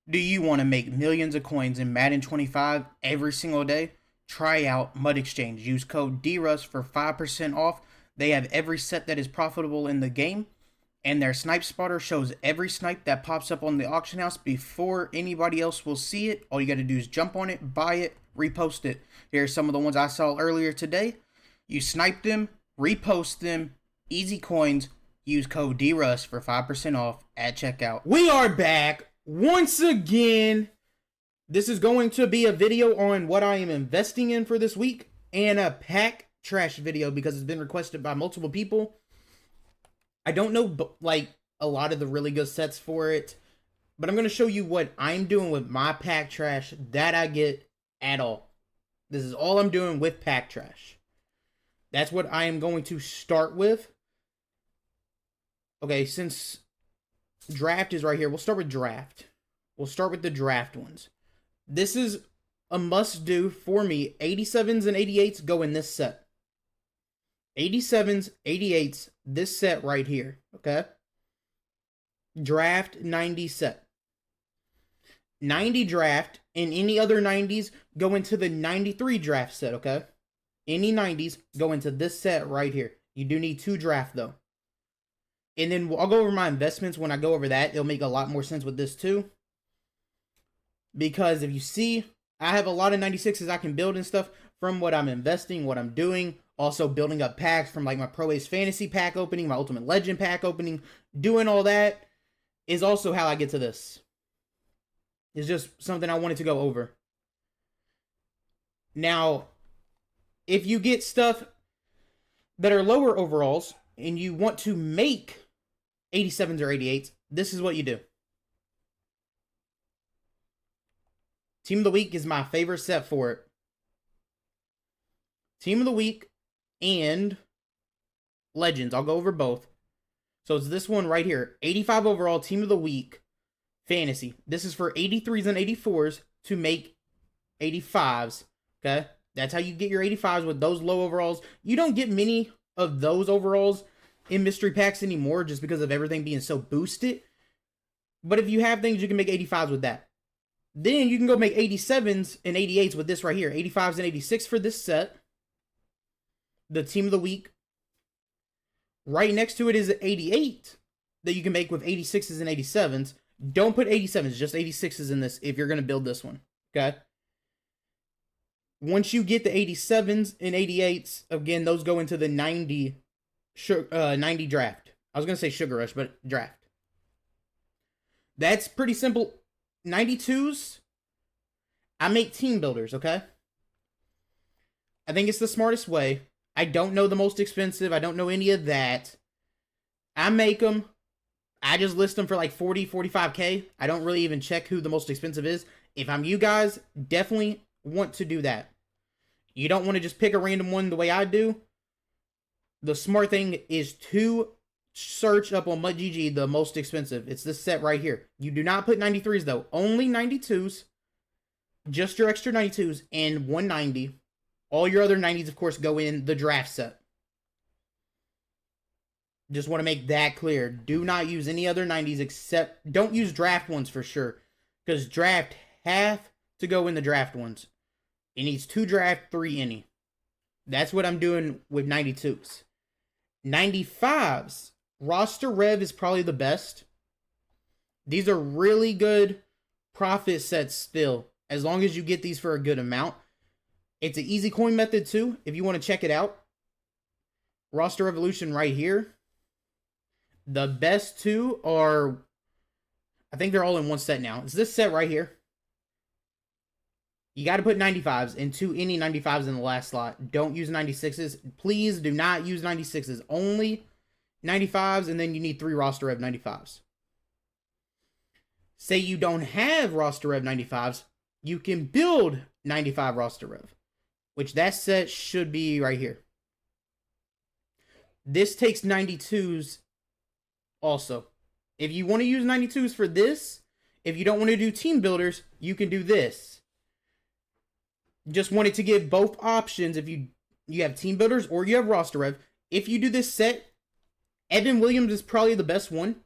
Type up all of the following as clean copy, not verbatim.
Do you want to make millions of coins in Madden 25 every single day? Try out Mud Exchange. Use code DRUS for 5% off. They have every set that is profitable in the game, and their snipe spotter shows every snipe that pops up on the auction house before anybody else will see it. All you got to do is jump on it, buy it, repost it. Here's some of the ones I saw earlier today. You snipe them, repost them, easy coins. Use code DRUS for 5% off at checkout. We are back once again. This is going to be a video on what I am investing in for this week and a pack trash video because it's been requested by multiple people. I don't know like a lot of the really good sets for it, but I'm going to show you what I'm doing with my pack trash that I get at all. This is all I'm doing with pack trash. That's what I am going to start with. Okay, since draft is right here, we'll start with draft. We'll start with the draft ones. This is a must-do for me. 87s and 88s go in this set. 87s, 88s, this set right here, okay? Draft 90 set. 90 draft and any other 90s go into the 93 draft set, okay? Any 90s go into this set right here. You do need 2 draft, though. And then I'll go over my investments. When I go over that, it'll make a lot more sense with this too. Because if you see, I have a lot of 96s I can build and stuff from what I'm investing, what I'm doing. Also building up packs from like my Pro Ace Fantasy pack opening, my Ultimate Legend pack opening. Doing all that is also how I get to this. It's just something I wanted to go over. Now, if you get stuff that are lower overalls and you want to make 87s or 88s, this is what you do. Team of the Week is my favorite set for it. Team of the Week and Legends. I'll go over both. So it's this one right here. 85 overall Team of the Week Fantasy. This is for 83s and 84s to make 85s. Okay? That's how you get your 85s with those low overalls. You don't get many of those overalls in mystery packs anymore just because of everything being so boosted. But if you have things, you can make 85s with that. Then you can go make 87s and 88s with this right here. 85s and 86 for this set. The Team of the Week. Right next to it is an 88 that you can make with 86s and 87s. Don't put 87s, just 86s in this if you're going to build this one. Okay? Once you get the 87s and 88s, again, those go into the 90 draft. I was going to say Sugar Rush, but draft. That's pretty simple. 92s, I make team builders, okay? I think it's the smartest way. I don't know the most expensive. I don't know any of that. I make them. I just list them for like 40, 45K. I don't really even check who the most expensive is. If I'm you guys, definitely want to do that. You don't want to just pick a random one the way I do. The smart thing is to search up on MUTGG the most expensive. It's this set right here. You do not put 93s though. Only 92s. Just your extra 92s and 190. All your other 90s, of course, go in the draft set. Just want to make that clear. Do not use any other 90s except... Don't use draft ones for sure. Because draft have to go in the draft ones. It needs 2 draft, 3 any. That's what I'm doing with 92s. 95s. Roster Rev is probably the best. These are really good profit sets still. As long as you get these for a good amount. It's an easy coin method too. If you want to check it out. Roster Revolution right here. The best two are... I think they're all in one set now. It's this set right here. You got to put 95s into any 95s in the last slot. Don't use 96s. Please do not use 96s. Only 95s, and then you need 3 roster rev 95s. Say you don't have roster rev 95s, you can build 95 roster rev, which that set should be right here. This takes 92s also. If you want to use 92s for this, if you don't want to do team builders, you can do this. Just wanted to give both options if you have team builders or you have roster rev. If you do this set, Evan Williams is probably the best one,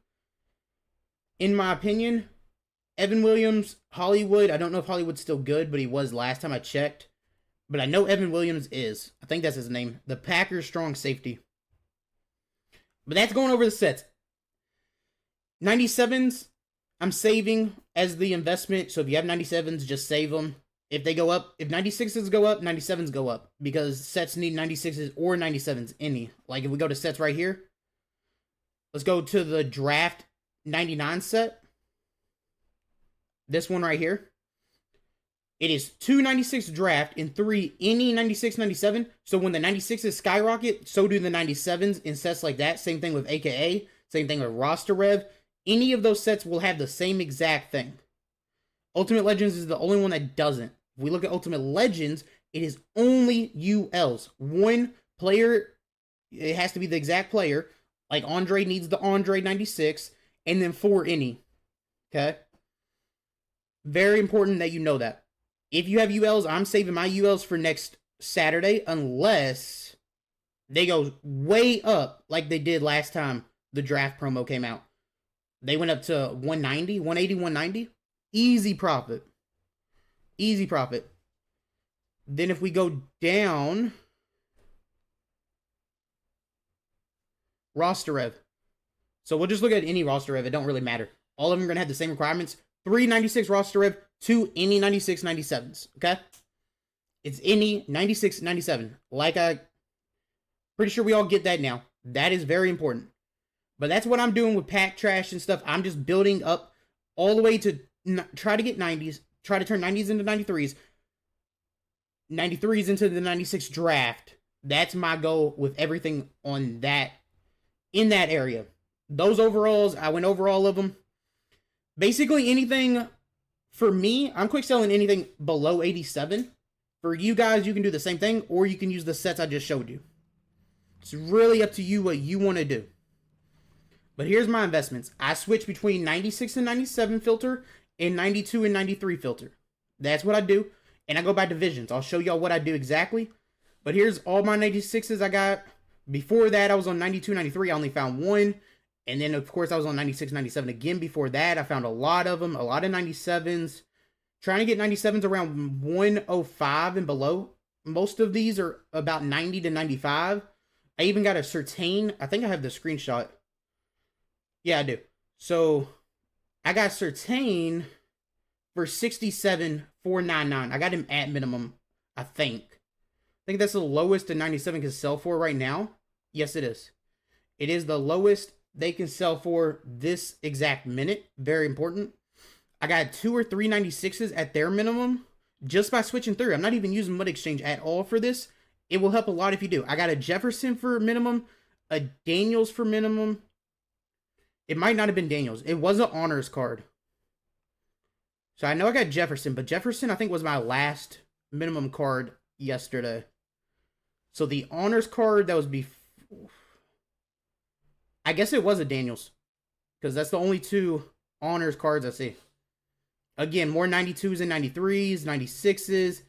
in my opinion. Evan Williams, Hollywood. I don't know if Hollywood's still good, but he was last time I checked. But I know Evan Williams is. I think that's his name. The Packers strong safety. But that's going over the sets. 97s, I'm saving as the investment. So if you have 97s, just save them. If they go up, if 96s go up, 97s go up. Because sets need 96s or 97s, any. Like if we go to sets right here. Let's go to the draft 99 set. This one right here. It is 296 draft and 3 any 96, 97. So when the 96s skyrocket, so do the 97s in sets like that. Same thing with AKA. Same thing with roster rev. Any of those sets will have the same exact thing. Ultimate Legends is the only one that doesn't. If we look at Ultimate Legends, it is only ULs. One player, it has to be the exact player. Like Andre needs the Andre 96. And then 4 any. Okay? Very important that you know that. If you have ULs, I'm saving my ULs for next Saturday unless they go way up like they did last time the draft promo came out. They went up to 190, 180, 190. Easy profit. Easy profit. Then if we go down, roster rev. So we'll just look at any roster rev. It don't really matter. All of them are going to have the same requirements. 396 roster rev, 2 any 96 97s. Okay? It's any 96 97. Like pretty sure we all get that now. That is very important. But that's what I'm doing with pack trash and stuff. I'm just building up all the way to try to get 90s, try to turn 90s into 93s, 93s into the 96 draft. That's my goal with everything on that, in that area. Those overalls, I went over all of them. Basically anything, for me, I'm quick selling anything below 87. For you guys, you can do the same thing, or you can use the sets I just showed you. It's really up to you what you want to do. But here's my investments. I switch between 96 and 97 filter and 92 and 93 filter. That's what I do. And I go by divisions. I'll show y'all what I do exactly. But here's all my 96s I got. Before that, I was on 92, 93. I only found one. And then, of course, I was on 96, 97 again. Before that, I found a lot of them. A lot of 97s. Trying to get 97s around 105 and below. Most of these are about 90 to 95. I even got a Certain. I think I have the screenshot. Yeah, I do. So, I got Certain for 67,499. I got him at minimum, I think. I think that's the lowest a 97 can sell for right now. Yes, it is. It is the lowest they can sell for this exact minute. Very important. I got 2 or 3 96s at their minimum just by switching through. I'm not even using Mud Exchange at all for this. It will help a lot if you do. I got a Jefferson for minimum, a Daniels for minimum. It might not have been Daniels. It was an honors card. So I know I got Jefferson, but Jefferson I think was my last minimum card yesterday. So the honors card that was before, I guess it was a Daniels, because that's the only 2 honors cards I see. Again, more 92s and 93s, 96s.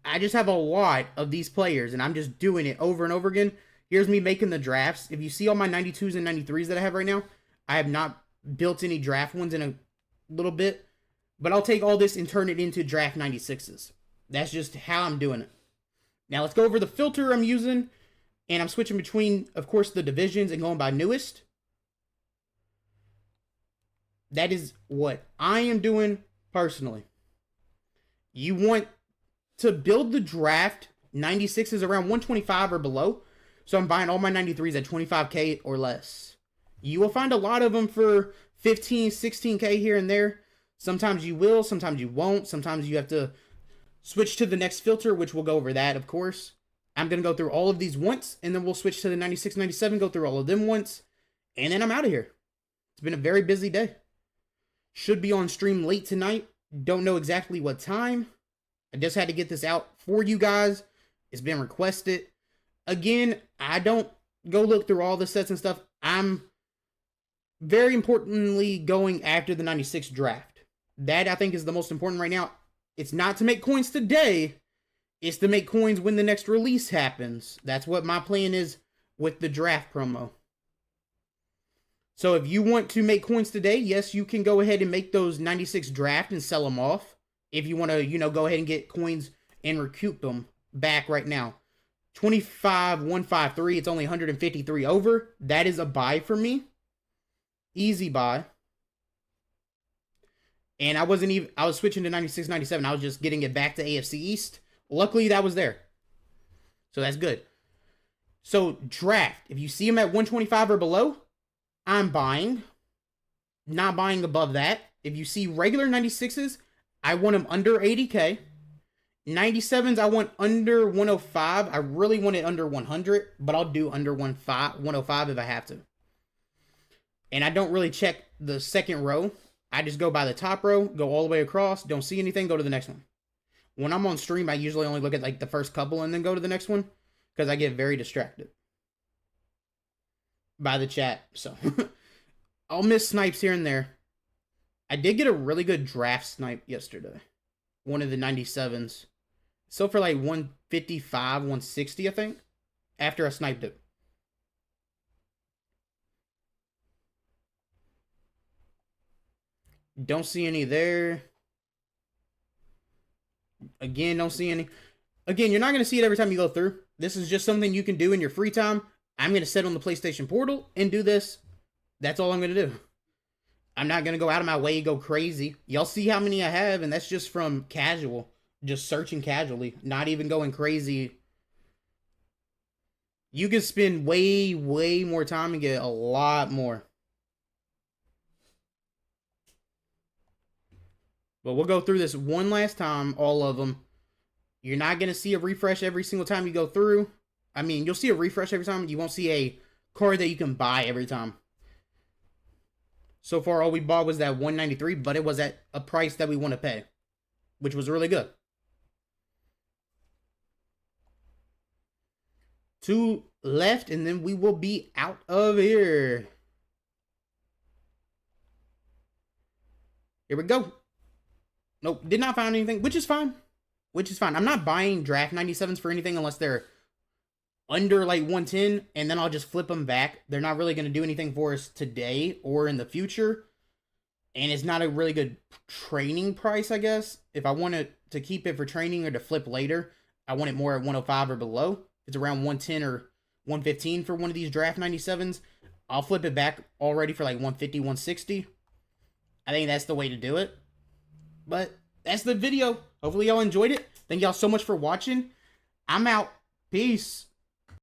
I just have a lot of these players, and I'm just doing it over and over again. Here's me making the drafts. If you see all my 92s and 93s that I have right now, I have not built any draft ones in a little bit. But I'll take all this and turn it into draft 96s. That's just how I'm doing it. Now let's go over the filter I'm using. And I'm switching between, of course, the divisions and going by newest. That is what I am doing personally. You want to build the draft 96s around 125 or below. So I'm buying all my 93s at 25K or less. You will find a lot of them for 15, 16K here and there. Sometimes you will, sometimes you won't. Sometimes you have to switch to the next filter, which we'll go over that, of course. I'm going to go through all of these once, and then we'll switch to the 96, 97, go through all of them once, and then I'm out of here. It's been a very busy day. Should be on stream late tonight. Don't know exactly what time. I just had to get this out for you guys. It's been requested. Again, I don't go look through all the sets and stuff. I'm very importantly going after the 96 draft. That, I think, is the most important right now. It's not to make coins today. It's to make coins when the next release happens. That's what my plan is with the draft promo. So if you want to make coins today, yes, you can go ahead and make those 96 draft and sell them off. If you want to, go ahead and get coins and recoup them back right now. 25,153. It's only 153 over. That is a buy for me. Easy buy. And I was switching to 96, 97. I was just getting it back to AFC East. Luckily, that was there. So that's good. So draft. If you see them at 125 or below, I'm buying. Not buying above that. If you see regular 96s, I want them under 80K. 97s, I want under 105. I really want it under 100, but I'll do under 105 if I have to. And I don't really check the second row. I just go by the top row, go all the way across, don't see anything, go to the next one. When I'm on stream, I usually only look at like the first couple and then go to the next one because I get very distracted by the chat. So I'll miss snipes here and there. I did get a really good draft snipe yesterday. One of the 97s. So for like 155, 160, I think, after I sniped it. Don't see any there. Again, don't see any. Again, you're not going to see it every time you go through. This is just something you can do in your free time. I'm going to sit on the PlayStation Portal and do this. That's all I'm going to do. I'm not going to go out of my way and go crazy. Y'all see how many I have, and that's just from casual. Just searching casually. Not even going crazy. You can spend way, way more time and get a lot more. But we'll go through this one last time, all of them. You're not going to see a refresh every single time you go through. I mean, you'll see a refresh every time. You won't see a card that you can buy every time. So far, all we bought was that 193, but it was at a price that we want to pay, which was really good. 2 left, and then we will be out of here. Here we go. Nope, did not find anything, which is fine. I'm not buying draft 97s for anything unless they're under like 110, and then I'll just flip them back. They're not really going to do anything for us today or in the future. And it's not a really good training price, I guess. If I wanted to keep it for training or to flip later, I want it more at 105 or below. If it's around 110 or 115 for one of these draft 97s, I'll flip it back already for like 150, 160. I think that's the way to do it. But that's the video. Hopefully y'all enjoyed it. Thank y'all so much for watching. I'm out. Peace.